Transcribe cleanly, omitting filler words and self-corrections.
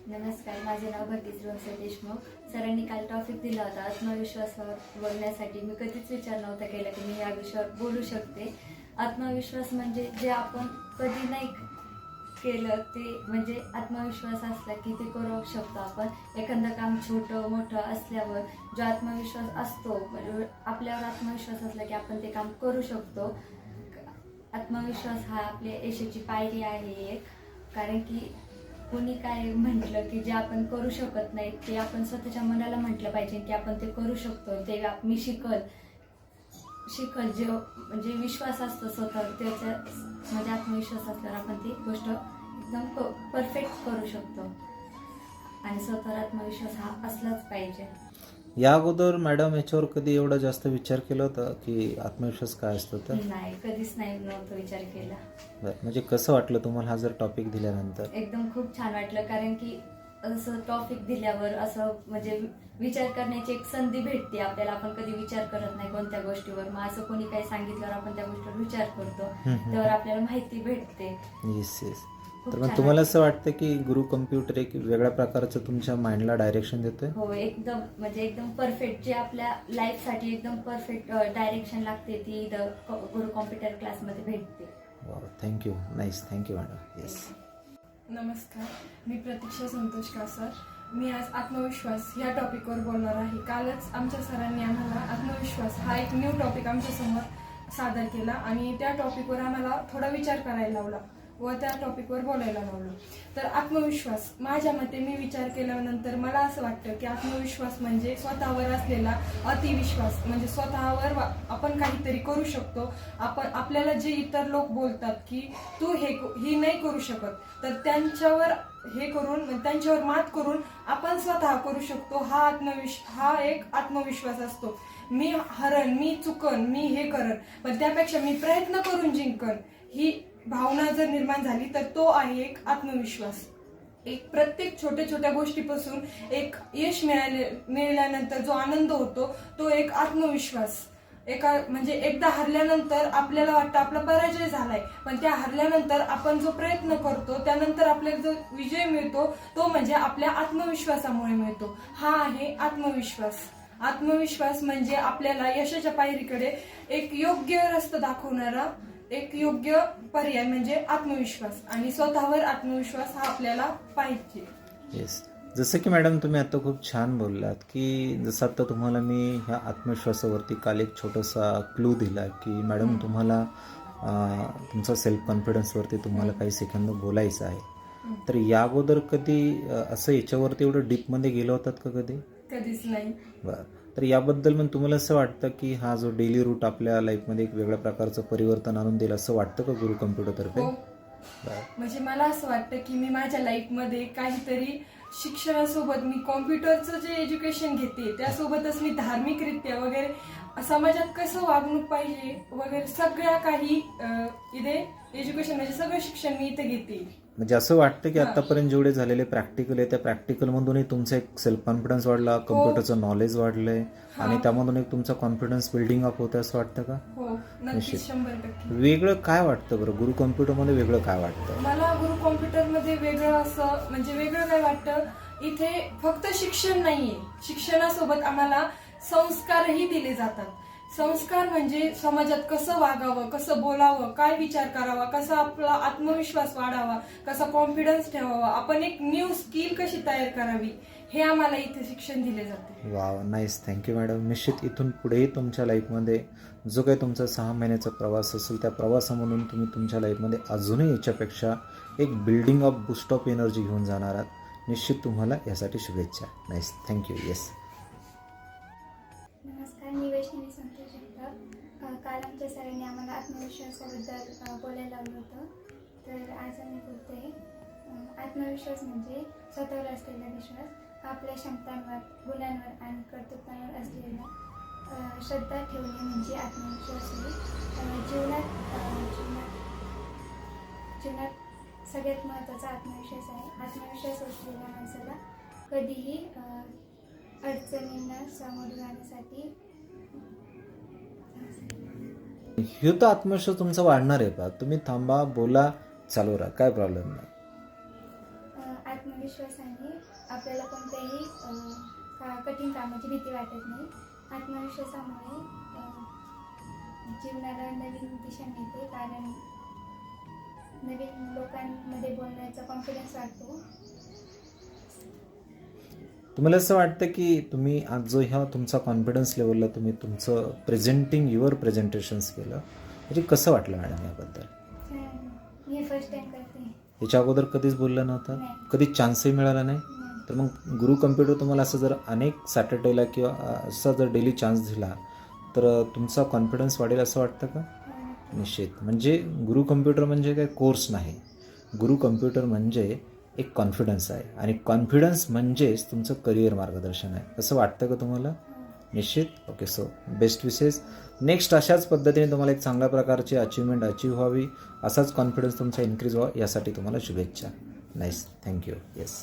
नमस्कार, माझे नाव भक्ती श्रीवत्स देशमुख. सरांनी काल टॉपिक दिला होता आत्मविश्वासावर बोलण्यासाठी. मी कधीच विचार नव्हता केला की मी या विषयावर बोलू शकते. आत्मविश्वास म्हणजे जे आपण कधी नाही केलं ते, म्हणजे आत्मविश्वास असला की ते करू शकतो आपण. एखादं काम छोटं मोठं असल्यावर जो आत्मविश्वास असतो, म्हणजे आपल्यावर आत्मविश्वास असला की आपण ते काम करू शकतो. आत्मविश्वास हा आपल्या यशाची पायरी आहे एक. कारण की कोणी काय म्हटलं की जे आपण करू शकत नाही ते आपण स्वतःच्या मनाला म्हटलं पाहिजे की आपण ते करू शकतो. ते मी शिकल जे म्हणजे विश्वास असतो स्वतःवर, त्याचा म्हणजे आत्मविश्वास असल्यावर आपण ती गोष्ट एकदम परफेक्ट करू शकतो. आणि स्वतःवर आत्मविश्वास हा असलाच पाहिजे. या अगोदर मॅडम याच्यावर कधी एवढा जास्त विचार केला होता की आत्मविश्वास काय असतो तर? नाही, कधीच नव्हतं विचार केला. बरं, म्हणजे कसं वाटलं तुम्हाला हा जर टॉपिक दिल्यानंतर? एकदम खूप छान वाटलं. कारण की असं टॉपिक दिल्यावर असं म्हणजे विचार करण्याची एक संधी भेटते आपल्याला. आपण कधी विचार करत नाही कोणत्या गोष्टीवर, मग असं कोणी काही सांगितल्यावर आपण त्या गोष्टीवर विचार करतो, त्यावर आपल्याला माहिती भेटते. Yes yes. खूप तर छान मग तुम्हाला वाटलं. असं वाटतं की गुरु कम्प्युटर एक वेगळ्या प्रकारचं तुमच्या माइंडला डायरेक्शन देतोय? हो, एकदम म्हणजे एकदम परफेक्ट, जे आपल्या लाईफसाठी एकदम परफेक्ट डायरेक्शन लागते ती इथं गुरु कॉम्प्युटर क्लासमध्ये भेटते. Wow, thank you. Nice, thank you madam. Yes. नमस्कार, मी प्रतीक्षा संतोष कासर. मी आज आत्मविश्वास या टॉपिकवर बोलणार आहे. कालच आमच्या सरांनी आम्हाला आत्मविश्वास हा एक न्यू टॉपिक आमच्यासमोर सादर केला आणि त्या टॉपिकवर आम्हाला थोडा विचार करायला लावला व त्या टॉपिकवर बोलायला लावलं. तर आत्मविश्वास, माझ्या मते मी विचार केल्यानंतर मला असं वाटतं की आत्मविश्वास म्हणजे स्वतःवर असलेला अतिविश्वास. म्हणजे स्वतःवर आपण काहीतरी करू शकतो. आपल्याला जे इतर लोक बोलतात की तू ही नाही करू शकत, तर त्यांच्यावर त्यांच्यावर मात करून आपण स्वतः करू शकतो. हा एक आत्मविश्वास असतो. मी हरण, मी चुकन, मी हे करन, पण त्यापेक्षा मी प्रयत्न करून जिंकन, ही भावना जर निर्माण झाली तर तो आहे एक आत्मविश्वास. एक प्रत्येक छोट्या छोट्या गोष्टीपासून एक यश मिळाल्यानंतर जो आनंद होतो तो एक आत्मविश्वास. म्हणजे एकदा हरल्यानंतर आपल्याला वाटतं आपला पराजय झालाय, पण त्या हरल्यानंतर आपण जो प्रयत्न करतो त्यानंतर आपल्याला जो विजय मिळतो तो म्हणजे आपल्या आत्मविश्वासामुळे मिळतो. हा आहे आत्मविश्वास. आत्मविश्वास म्हणजे आपल्याला यशाच्या पायरीकडे एक योग्य रस्ता दाखवणारा एक योग्य पर्याय म्हणजे आत्मविश्वास. आणि स्वतःवर आत्मविश्वास हा आपल्याला पाहिजे. येस. जसं की मॅडम तुम्ही आता खूप छान बोललात की जसं आता तुम्हाला मी ह्या आत्मविश्वासावरती काल एक छोटासा क्लू दिला की मॅडम तुम्हाला तुमचा सेल्फ कॉन्फिडन्सवरती तुम्हाला काही सेकंद बोलायचं आहे. तर या अगोदर कधी असं याच्यावरती एवढं डीपमध्ये गेलो होतात का कधी? कधीच नाही. बरं. तर याबद्दल मग तुम्हाला असं वाटतं की हा जो डेली रूट आपल्या लाईफमध्ये एक वेगळ्या प्रकारचं परिवर्तन आणून देईल असं वाटतं का गुरु कम्प्युटरतर्फे? हो. म्हणजे मला असं वाटतं की मी माझ्या लाईफमध्ये काहीतरी शिक्षणासोबत मी कॉम्प्युटरचं जे एज्युकेशन घेते त्यासोबतच मी धार्मिकरित्या वगैरे समाजात कसं वागणूक पाहिजे वगैरे सगळ्या काही इथे एज्युकेशन म्हणजे सगळं शिक्षण मी इथे घेते. म्हणजे असं वाटतं की आतापर्यंत जेवढे झालेले प्रॅक्टिकल आहे त्या प्रॅक्टिकल मधूनही तुमचा एक सेल्फ कॉन्फिडन्स वाढला, कम्प्युटरचं नॉलेज वाढलंय आणि त्यामधून एक तुमचा कॉन्फिडन्स बिल्डिंग अप होतं असं वाटतं का? हो, नक्कीच 100%. वेगळं काय वाटतं बरं गुरु कम्प्युटरमध्ये? वेगळं काय वाटतं मला गुरु कॉम्प्युटरमध्ये वेगळं असं म्हणजे वेगळं काय वाटतं, इथे फक्त शिक्षण नाहीये, शिक्षणासोबत आम्हाला संस्कारही दिले जातात. संस्कार म्हणजे समाजात कसं वागावं, कसं बोलावं, काय विचार करावा, कसा आपला आत्मविश्वास वाढावा, कसा कॉन्फिडन्स ठेवावा, आपण एक न्यू स्किल कशी तयार करावी, हे आम्हाला इथे शिक्षण दिले जाते. Wow, nice, thank you madam. निश्चित इथून पुढेही तुमच्या लाईफमध्ये जो काही तुमचा 6 महिन्याचा प्रवास असेल त्या प्रवासामधून तुम्ही तुमच्या लाईफमध्ये अजूनही याच्यापेक्षा एक building of boost of energy घेऊन जाणार आहात. निश्चित तुम्हाला यासाठी शुभेच्छा. Nice, thank you. येस. नमस्कार, मी वैष्णवी संतोष जगताप. काल आमच्या सरांनी आम्हाला आत्मविश्वासाबद्दल बोलायला लावलं होतं, तर आज आम्ही बोलते. आत्मविश्वास म्हणजे स्वतःवर असलेला विश्वास, आपल्या क्षमतांवर, गुणांवर आणि कर्तृत्वांवर असलेला श्रद्धा ठेवणे म्हणजे आत्मविश्वास आहे. जीवनात सगळ्यात महत्त्वाचा आत्मविश्वास आहे. आत्मविश्वास असलेल्या माणसाला कधीही अडचणींना सामोरे जाण्यासाठी ह्यो तर आत्मविश्वास तुमचा वाढणार आहे का? तुम्ही थांबा, बोला, चालू राहा, काय प्रॉब्लेम नाही. आत्मविश्वासाने आपल्याला कोणत्याही कठीण कामाची भीती वाटत नाही. आत्मविश्वासामुळे जीवनाला नवीन दिशा मिळते, कारण नवीन लोकांमध्ये बोलण्याचा कॉन्फिडन्स वाढतो. तुम्हाला असं वाटतं की तुम्ही आज जो ह्या तुमचा कॉन्फिडन्स लेवलला तुम्ही तुमचं प्रेझेंटिंग युअर प्रेझेंटेशन्स केलं, म्हणजे कसं वाटलं मॅडम याबद्दल? छान. मी फर्स्ट टाइम करते. याच्या अगोदर कधीच बोललं नव्हतं? नाही. कधी चान्सही मिळाला नाही? नाही. तर मग गुरु कम्प्युटर तुम्हाला असं जर अनेक सॅटर्डेला किंवा असा जर डेली चान्स दिला तर तुमचा कॉन्फिडन्स वाढेल असं वाटतं का? निश्चित. म्हणजे गुरु कम्प्युटर म्हणजे काय कोर्स नाही. गुरु कम्प्युटर म्हणजे एक कॉन्फिडन्स आहे, आणि कॉन्फिडन्स म्हणजेच तुमचं करिअर मार्गदर्शन आहे. असं वाटतं का तुम्हाला? निश्चित. ओके, सो बेस्ट विशेस. नेक्स्ट अशाच पद्धतीने तुम्हाला एक चांगल्या प्रकारची अचिव्हमेंट अचीव्ह व्हावी, असाच कॉन्फिडन्स तुमचा इन्क्रीज व्हावा, यासाठी तुम्हाला शुभेच्छा. Nice, thank you. येस.